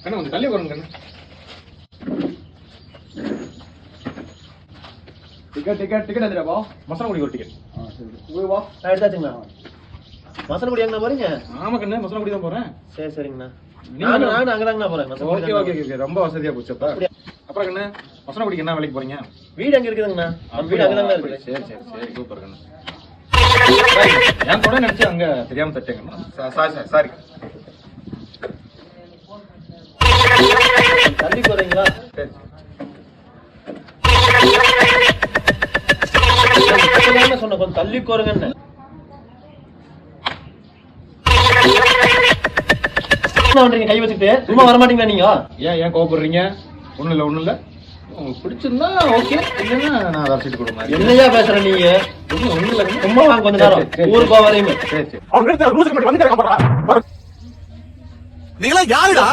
கண்ணு கொஞ்சம் தள்ளி வருங்க கண்ணு. டிக்கெட் எடுத்துடா. மசனகுடி ஒரு டிக்கெட். சரி வா, நான் எடுத்தாச்சுங்கண்ணா. மசனகுடி எங்கண்ணா போறீங்க? ஆமா கண்ணு, மசனகுடி தான் போறேன். சரிங்கண்ணா. நானும் அங்கதாங்கண்ணா போறேன். ஓகே ஓகே ஓகே, ரொம்ப வசதியா போச்சு. அப்புறம் கண்ணு, மசனகுடிக்கு என்ன வேலைக்கு போறீங்க? வீடு அங்க இருக்குதுங்கண்ணா. வீடு அங்கதாங்கண்ணா இருக்கு. சரி சரி சரி, சூப்பர் கண்ணு. என் கூட நினைச்சு அங்க தெரியாம தட்டேங்கண்ணா. சாரி. தள்ளி போறீங்களா? சரி சொன்ன கொஞ்சம் தள்ளி போறேங்கன்னு. கை வச்சுட்டு சும்மா வரமாட்டீங்களா நீங்க? ஏன் கோபப்படுறீங்க? ஒண்ணும் இல்ல உங்களுக்கு பிடிச்சிருந்தா ஓகே, இல்லைன்னா நான் வேற சீட்டு கொடுங்க. என்னையா பேசுற நீங்க? ஒண்ணும் இல்ல, சும்மா வாங்க கொஞ்ச நேரம் ஊருக்கு போக வரையுமே. சரி சரி. நீங்களா யாருடா?